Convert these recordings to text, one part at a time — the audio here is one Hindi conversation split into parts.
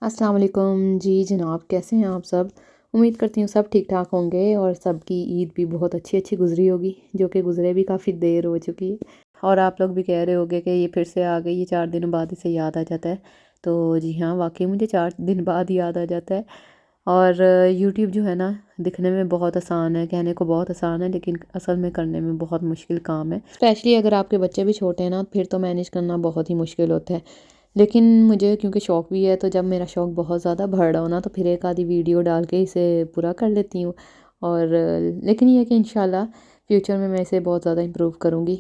अस्सलाम वालेकुम जी जनाब, कैसे हैं आप सब। उम्मीद करती हूँ सब ठीक ठाक होंगे और सबकी ईद भी बहुत अच्छी अच्छी गुजरी होगी, जो कि गुजरे भी काफ़ी देर हो चुकी है। और आप लोग भी कह रहे होगे कि ये फिर से आ गई, ये 4 दिन बाद इसे याद आ जाता है। तो जी हाँ, वाकई मुझे 4 दिन बाद याद आ जाता है। और यूट्यूब जो है ना, दिखने में बहुत आसान है, कहने को बहुत आसान है, लेकिन असल में करने में बहुत मुश्किल काम है। स्पेशली अगर आपके बच्चे भी छोटे हैं ना, फिर तो मैनेज करना बहुत ही मुश्किल होता है। लेकिन मुझे क्योंकि शौक़ भी है, तो जब मेरा शौक़ बहुत ज़्यादा बढ़ रहा हो ना, तो फिर एक आधी वीडियो डाल के इसे पूरा कर लेती हूँ। और लेकिन ये है कि इंशाल्लाह फ्यूचर में मैं इसे बहुत ज़्यादा इम्प्रूव करूँगी।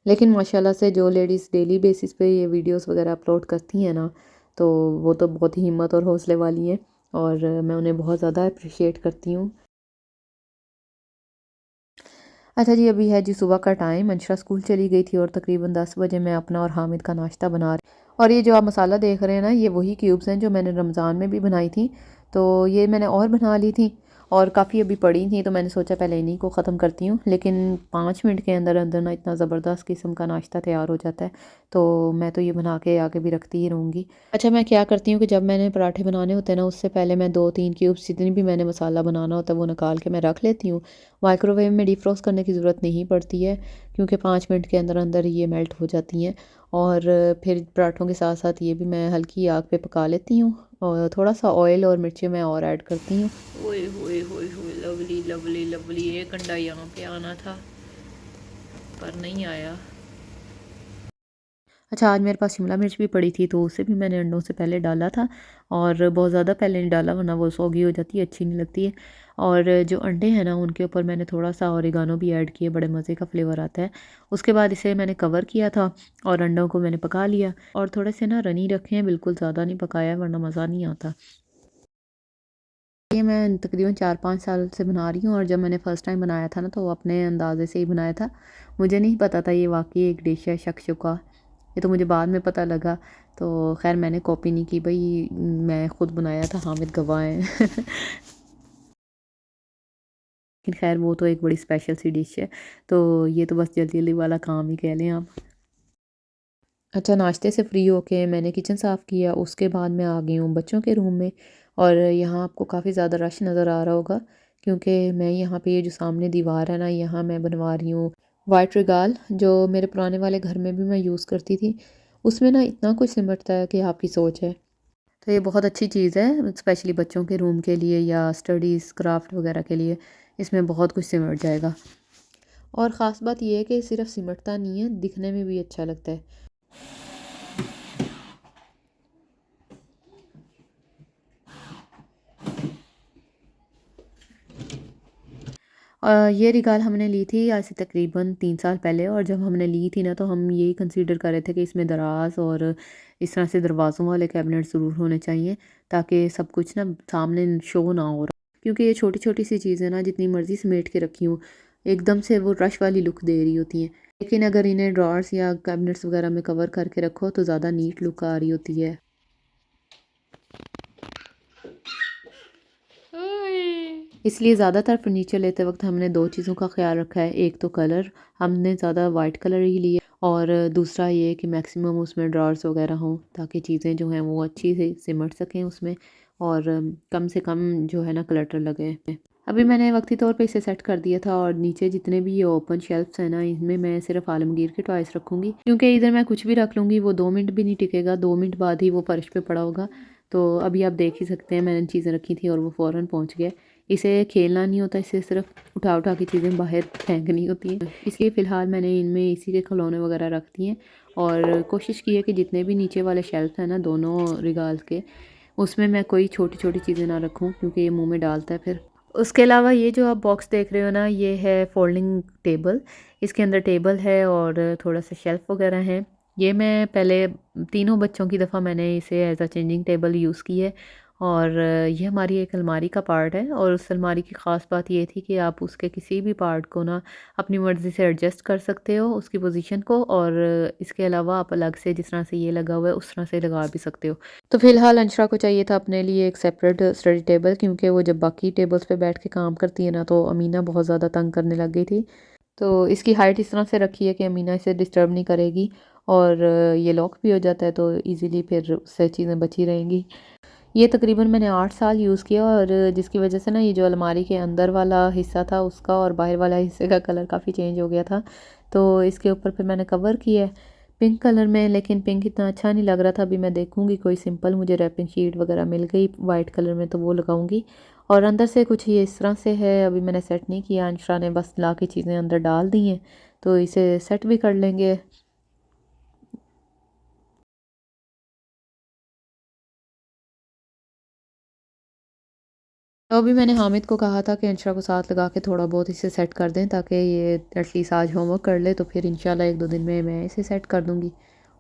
लेकिन माशाल्लाह से जो लेडीज़ डेली बेसिस पे ये वीडियोस वगैरह अपलोड करती हैं ना, तो वो तो बहुत ही हिम्मत और हौसले वाली हैं, और मैं उन्हें बहुत ज़्यादा अप्रिशिएट करती हूँ। अच्छा जी, अभी है जी सुबह का टाइम, अंशरा स्कूल चली गई थी और तकरीबन 10 बजे मैं अपना और हामिद का नाश्ता बना रही। और ये जो आप मसाला देख रहे हैं ना, ये वही क्यूब्स हैं जो मैंने रमज़ान में भी बनाई थी। तो ये मैंने और बना ली थी, और काफ़ी अभी पड़ी थी, तो मैंने सोचा पहले इन्हीं को ख़त्म करती हूँ। लेकिन 5 मिनट के अंदर अंदर ना इतना ज़बरदस्त किस्म का नाश्ता तैयार हो जाता है। तो मैं तो ये बना के आगे भी रखती ही रहूँगी। अच्छा, मैं क्या करती हूँ कि जब मैंने पराठे बनाने होते हैं ना, उससे पहले मैं 2-3 क्यूब्स जितनी भी मैंने मसाला बनाना होता है वो निकाल के मैं रख लेती हूँ। माइक्रोवेव में डीफ्रॉस्ट करने की ज़रूरत नहीं पड़ती है, क्योंकि 5 मिनट के अंदर अंदर ये मेल्ट हो जाती हैं। और फिर पराठों के साथ साथ ये भी मैं हल्की आग पे पका लेती हूँ, और थोड़ा सा ऑयल और मिर्ची मैं और ऐड करती हूँ। ओए होए होए होए, लवली लवली लवली, एक अंडा यहाँ पे आना था पर नहीं आया। अच्छा, आज मेरे पास शिमला मिर्च भी पड़ी थी, तो उसे भी मैंने अंडों से पहले डाला था, और बहुत ज़्यादा पहले नहीं डाला वरना वो सौगी हो जाती है, अच्छी नहीं लगती है। और जो अंडे हैं ना, उनके ऊपर मैंने थोड़ा सा ओरिगानो भी ऐड किए, बड़े मज़े का फ्लेवर आता है। उसके बाद इसे मैंने कवर किया था और अंडों को मैंने पका लिया, और थोड़े से ना रनी रखे हैं, बिल्कुल ज़्यादा नहीं पकाया वरना मज़ा नहीं आता। ये मैं तकरीबन 4-5 साल से बना रही हूँ, और जब मैंने फ़र्स्ट टाइम बनाया था ना, तो अपने अंदाज़े से ही बनाया था। मुझे नहीं पता था ये वाक़ई एक डिश है शक्शुका। ये तो मुझे बाद में पता लगा। तो ख़ैर मैंने कॉपी नहीं की भई, मैं ख़ुद बनाया था, हामिद गवाह हैं। लेकिन ख़ैर वो तो एक बड़ी स्पेशल सी डिश है। तो ये तो बस जल्दी-जल्दी वाला काम ही कह लें आप। अच्छा, नाश्ते से फ्री होके मैंने किचन साफ़ किया, उसके बाद मैं आ गई हूँ बच्चों के रूम में। और यहाँ आपको काफ़ी ज़्यादा रश नज़र आ रहा होगा, क्योंकि मैं यहाँ पे ये जो सामने दीवार है ना, यहाँ मैं बनवा रही हूँ वाइट रिगाल, जो मेरे पुराने वाले घर में भी मैं यूज़ करती थी। उसमें ना इतना कुछ सिमटता है कि आपकी सोच है। तो ये बहुत अच्छी चीज़ है, स्पेशली बच्चों के रूम के लिए या स्टडीज़ क्राफ्ट वगैरह के लिए। इसमें बहुत कुछ सिमट जाएगा। और ख़ास बात ये है कि सिर्फ सिमटता नहीं है, दिखने में भी अच्छा लगता है। ये रिगाल हमने ली थी आज से तकरीबन 3 साल पहले, और जब हमने ली थी ना, तो हम यही कंसीडर कर रहे थे कि इसमें दराज और इस तरह से दरवाज़ों वाले कैबिनेट ज़रूर होने चाहिए, ताकि सब कुछ ना सामने शो ना हो रहा। क्योंकि ये छोटी छोटी सी चीज़ें ना, जितनी मर्ज़ी समेट के रखी हूँ, एकदम से वो रश वाली लुक दे रही होती हैं। लेकिन अगर इन्हें ड्रॉर्स या कैबिनेट्स वगैरह में कवर करके रखो, तो ज़्यादा नीट लुक आ रही होती है। इसलिए ज़्यादातर फर्नीचर लेते वक्त हमने दो चीज़ों का ख्याल रखा है। एक तो कलर, हमने ज़्यादा वाइट कलर ही लिए, और दूसरा ये कि मैक्सिमम उसमें ड्रॉर्स वगैरह हों, ताकि चीज़ें जो हैं वो अच्छी से सिमट सकें उसमें, और कम से कम जो है ना क्लटर लगे। अभी मैंने वक्ती तौर पे इसे सेट कर दिया था, और नीचे जितने भी ये ओपन शेल्फ्स हैं ना, इनमें मैं सिर्फ आलमगीर के टॉयस रखूँगी, क्योंकि इधर मैं कुछ भी रख लूँगी वो 2 मिनट भी नहीं टिकेगा, 2 मिनट बाद ही वो फर्श पे पड़ा होगा। तो अभी आप देख ही सकते हैं, मैंने चीज़ें रखी थी और वो फ़ौरन पहुँच गया। इसे खेलना नहीं होता, इसे सिर्फ उठा उठा के चीज़ें बाहर फेंकनी होती हैं। इसलिए फ़िलहाल मैंने इनमें इसी के खिलौने वगैरह रख दिए हैं, और कोशिश की है कि जितने भी नीचे वाले शेल्फ हैं ना, दोनों रिगाल के, उसमें मैं कोई छोटी छोटी चीज़ें ना रखूं, क्योंकि ये मुंह में डालता है फिर। उसके अलावा ये जो आप बॉक्स देख रहे हो ना, ये है फोल्डिंग टेबल। इसके अंदर टेबल है और थोड़ा सा शेल्फ वगैरह है। ये मैं पहले तीनों बच्चों की दफ़ा मैंने इसे as a changing table use की है। और ये हमारी एक अलमारी का पार्ट है, और उस अलमारी की ख़ास बात ये थी कि आप उसके किसी भी पार्ट को ना अपनी मर्ज़ी से एडजस्ट कर सकते हो, उसकी पोजीशन को। और इसके अलावा आप अलग से, जिस तरह से ये लगा हुआ है, उस तरह से लगा भी सकते हो। तो फ़िलहाल अंशरा को चाहिए था अपने लिए एक सेपरेट स्टडी टेबल, क्योंकि वो जब बाकी टेबल्स पे बैठ के काम करती है ना, तो अमीना बहुत ज़्यादा तंग करने लग गई थी। तो इसकी हाइट इस तरह से रखी है कि अमीना इसे डिस्टर्ब नहीं करेगी, और ये लॉक भी हो जाता है, तो इजीली फिर उससे चीज़ें बची रहेंगी। ये तकरीबन मैंने 8 साल यूज़ किया और जिसकी वजह से ना ये जो अलमारी के अंदर वाला हिस्सा था उसका और बाहर वाला हिस्से का कलर काफ़ी चेंज हो गया था। तो इसके ऊपर फिर मैंने कवर किया है पिंक कलर में, लेकिन पिंक इतना अच्छा नहीं लग रहा था। अभी मैं देखूँगी कोई सिंपल मुझे रैपिंग शीट वगैरह मिल गई वाइट कलर में तो वो लगाऊँगी। और अंदर से कुछ ये इस तरह से है, अभी मैंने सेट नहीं किया, अंशरा ने बस ला के चीज़ें अंदर डाल दी हैं, तो इसे सेट भी कर लेंगे। तो अभी मैंने हामिद को कहा था कि अंशरा को साथ लगा के थोड़ा बहुत इसे सेट कर दें ताकि ये एटलीस्ट आज होमवर्क कर ले, तो फिर इंशाल्लाह 1-2 दिन में मैं इसे सेट कर दूँगी।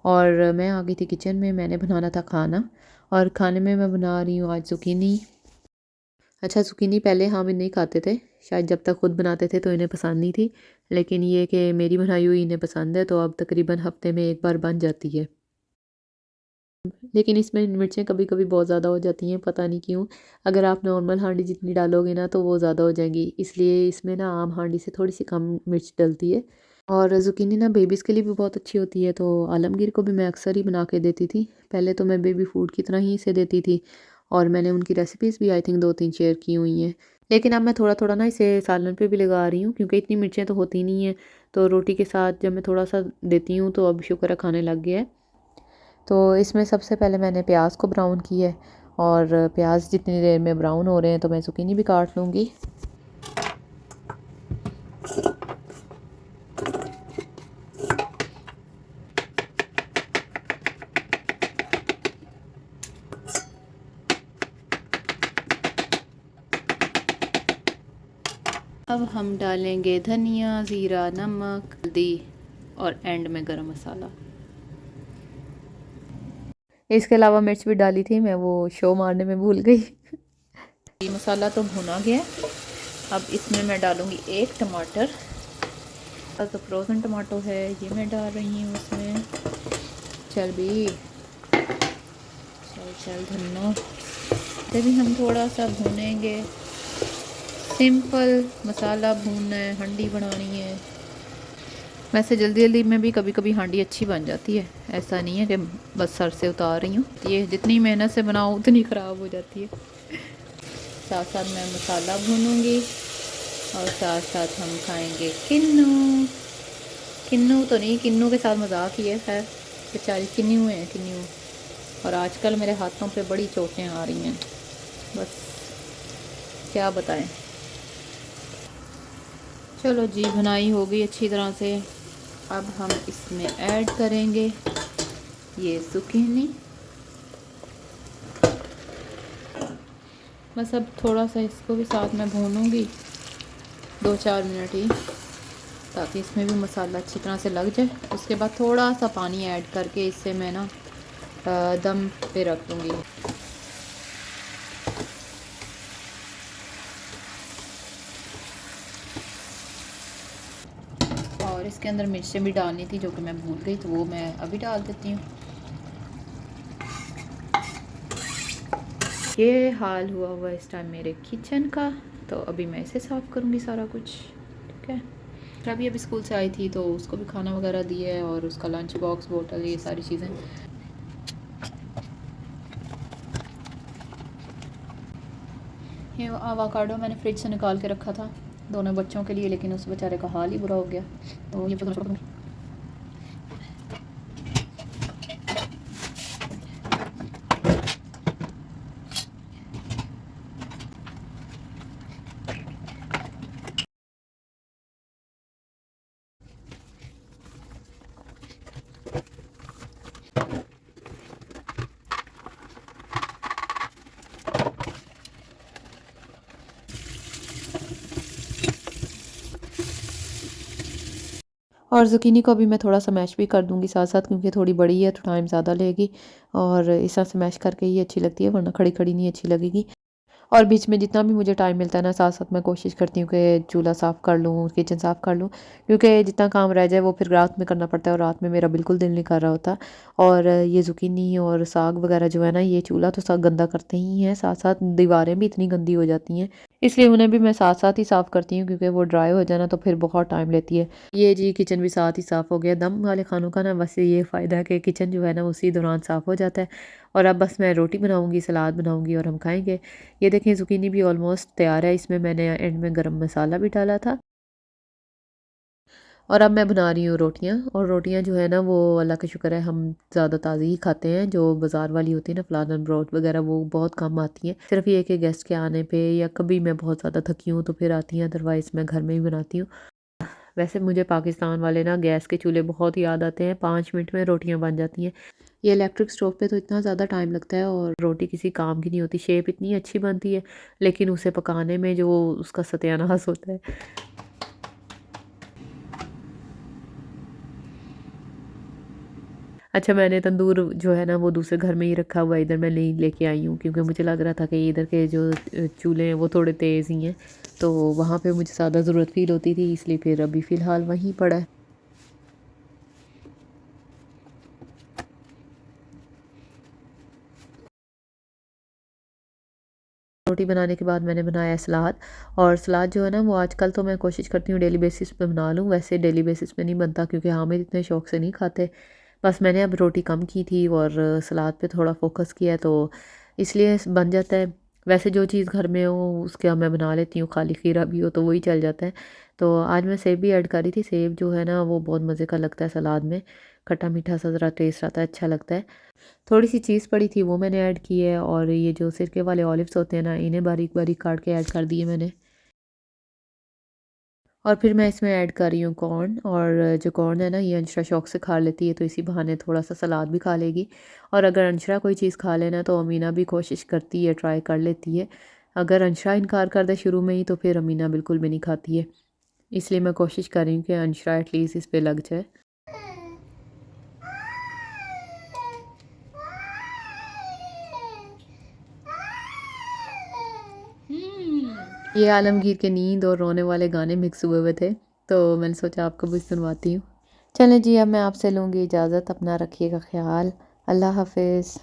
और मैं आ गई थी किचन में, मैंने बनाना था खाना और खाने में मैं बना रही हूँ आज ज़ुकीनी। अच्छा, ज़ुकीनी पहले हामिद नहीं खाते थे, शायद जब तक खुद बनाते थे तो इन्हें पसंद नहीं थी, लेकिन ये कि मेरी बनाई हुई इन्हें पसंद है, तो अब तकरीबन हफ्ते में एक बार बन जाती है। लेकिन इसमें मिर्चें कभी-कभी बहुत ज़्यादा हो जाती हैं, पता नहीं क्यों। अगर आप नॉर्मल हांडी जितनी डालोगे ना तो वो ज़्यादा हो जाएँगी, इसलिए इसमें ना आम हांडी से थोड़ी-सी कम मिर्च डलती है। और ज़ुकीनी ना बेबीज़ के लिए भी बहुत अच्छी होती है, तो आलमगीर को भी मैं अक्सर ही बना के देती थी। पहले तो मैं बेबी फूड की तरह ही इसे देती थी और मैंने उनकी रेसिपीज़ भी आई थिंक 2-3 शेयर की हुई हैं। लेकिन अब मैं थोड़ा-थोड़ा ना इसे सालन पे भी लगा रही हूँ क्योंकि इतनी मिर्चें तो होती नहीं हैं, तो रोटी के साथ जब मैं थोड़ा-सा देती हूँ तो अब शुक्र है खाने लग गया है। तो इसमें सबसे पहले मैंने प्याज को ब्राउन किया है और प्याज जितनी देर में ब्राउन हो रहे हैं तो मैं zucchini भी काट लूँगी। अब हम डालेंगे धनिया, ज़ीरा, नमक, हल्दी और एंड में गरम मसाला। इसके अलावा मिर्च भी डाली थी, मैं वो शो मारने में भूल गई। ये मसाला तो भुना गया, अब इसमें मैं डालूँगी 1 टमाटर। तो फ्रोज़न टमाटो है ये मैं डाल रही हूँ इसमें। चल भी, चल चल धन्नो, तभी हम थोड़ा सा भूनेंगे। सिंपल मसाला भूनना है, हांडी बनानी है। वैसे जल्दी जल्दी में भी कभी कभी हांडी अच्छी बन जाती है, ऐसा नहीं है कि बस सर से उतार रही हूँ। ये जितनी मेहनत से बनाओ उतनी ख़राब हो जाती है। साथ साथ मैं मसाला भूनूंगी और साथ साथ हम खाएंगे किन्नू। किन्नू तो नहीं, किन्नू के साथ मजाक ही है, खैर बेचारी किन्नू है किन्नू। और आजकल मेरे हाथों पे बड़ी चोटें आ रही हैं, बस क्या बताएं। चलो जी, भुनाई हो गई अच्छी तरह से। अब हम इसमें ऐड करेंगे ये zucchini। बस अब थोड़ा सा इसको भी साथ में भूनूंगी 2-4 मिनट ही, ताकि इसमें भी मसाला अच्छी तरह से लग जाए। उसके बाद थोड़ा सा पानी ऐड करके इससे मैं ना दम पे रख दूँगी। और इसके अंदर मिर्चें भी डालनी थी जो कि मैं भूल गई, तो वो मैं अभी डाल देती हूँ। ये हाल हुआ इस टाइम मेरे किचन का, तो अभी मैं इसे साफ़ करूँगी सारा कुछ, ठीक है। अभी स्कूल से आई थी तो उसको भी खाना वगैरह दिया है और उसका लंच बॉक्स, बोतल, ये सारी चीज़ें। ये आवाकाडो मैंने फ्रिज से निकाल के रखा था दोनों बच्चों के लिए, लेकिन उस बेचारे का हाल ही बुरा हो गया, तो ये और ज़ुकीनी को अभी मैं थोड़ा सा मैश भी कर दूंगी साथ साथ, क्योंकि थोड़ी बड़ी है तो टाइम ज़्यादा लेगी और इस तरह से मैश करके ही अच्छी लगती है, वरना खड़ी खड़ी नहीं अच्छी लगेगी। और बीच में जितना भी मुझे टाइम मिलता है ना, साथ साथ मैं कोशिश करती हूँ कि चूल्हा साफ़ कर लूँ, किचन साफ़ कर लूँ, क्योंकि जितना काम रह जाए वो फिर रात में करना पड़ता है और रात में मेरा बिल्कुल दिल नहीं कर रहा होता। और ये ज़ुकीनी और साग वगैरह जो है ना, ये चूल्हा तो सब गंदा करते ही हैं, साथ साथ दीवारें भी इतनी गंदी हो जाती हैं। इसलिए उन्हें भी मैं साथ-साथ ही साफ़ करती हूँ क्योंकि वो ड्राई हो जाना तो फिर बहुत टाइम लेती है। ये जी किचन भी साथ ही साफ़ हो गया। दम वाले खानों का ना वैसे ये फ़ायदा है कि किचन जो है ना उसी दौरान साफ़ हो जाता है। और अब बस मैं रोटी बनाऊँगी, सलाद बनाऊँगी और हम खाएँगे। ये देखें ज़ुकीनी भी ऑलमोस्ट तैयार है। इसमें मैंने एंड में गरम मसाला भी डाला था। और अब मैं बना रही हूँ रोटियाँ। और रोटियाँ जो है ना वो अल्लाह का शुक्र है हम ज़्यादा ताज़ी ही खाते हैं। जो बाज़ार वाली होती है ना फलादन ब्रोड वगैरह वो बहुत कम आती हैं। सिर्फ ये कि गेस्ट के आने पे या कभी मैं बहुत ज़्यादा थकी हूँ तो फिर आती हैं, अदरवाइज़ मैं घर में ही बनाती हूँ। वैसे मुझे पाकिस्तान वाले ना गैस के चूल्हे बहुत याद आते हैं। 5 मिनट में रोटियाँ बन जाती हैं। ये इलेक्ट्रिक स्टोव पे तो इतना ज़्यादा टाइम लगता है और रोटी किसी काम की नहीं होती। शेप इतनी अच्छी बनती है लेकिन उसे पकाने में जो उसका सत्यानाश होता है। अच्छा, मैंने तंदूर जो है ना वो दूसरे घर में ही रखा हुआ है, इधर मैं नहीं लेके आई हूँ क्योंकि मुझे लग रहा था कि इधर के जो चूल्हे हैं वो थोड़े तेज़ ही हैं, तो वहाँ पे मुझे ज़्यादा ज़रूरत फ़ील होती थी, इसलिए फिर अभी फ़िलहाल वहीं पड़ा है। रोटी बनाने के बाद मैंने बनाया सलाद। और सलाद जो है ना वो आजकल तो मैं कोशिश करती हूँ डेली बेसिस पे बना लूँ। वैसे डेली बेसिस पे नहीं बनता क्योंकि हामिद इतने शौक से नहीं खाते। बस मैंने अब रोटी कम की थी और सलाद पे थोड़ा फोकस किया तो इसलिए बन जाता है। वैसे जो चीज़ घर में हो उसके मैं बना लेती हूँ, खाली खीरा भी हो तो वही चल जाता है। तो आज मैं सेब भी ऐड कर रही थी। सेब जो है ना वो बहुत मज़े का लगता है सलाद में, खट्टा मीठा सा ज़रा टेस्ट आता है, अच्छा लगता है। थोड़ी-सी चीज़ पड़ी थी वो मैंने ऐड की है और ये जो सिरके वाले ऑलिव्स होते हैं ना इन्हें बारीक-बारीक काट के ऐड कर दिए मैंने। और फिर मैं इसमें ऐड कर रही हूँ कॉर्न। और जो कॉर्न है ना ये अंशरा शौक से खा लेती है तो इसी बहाने थोड़ा-सा सलाद भी खा लेगी। और अगर अंशरा कोई चीज़ खा ले ना तो अमीना भी कोशिश करती है, ट्राई कर लेती है। अगर अंशरा इनकार कर दे शुरू में ही तो फिर अमीना बिल्कुल भी नहीं खाती है। इसलिए मैं कोशिश कर रही हूँ कि अंशरा एटलीस्ट इस पे लग जाए। ये आलमगीर के नींद और रोने वाले गाने मिक्स हुए हुए थे, तो मैंने सोचा आपको भी सुनवाती हूँ। चलें जी, अब मैं आपसे लूँगी इजाज़त। अपना रखिएगा ख़्याल। अल्लाह हाफ़िज़।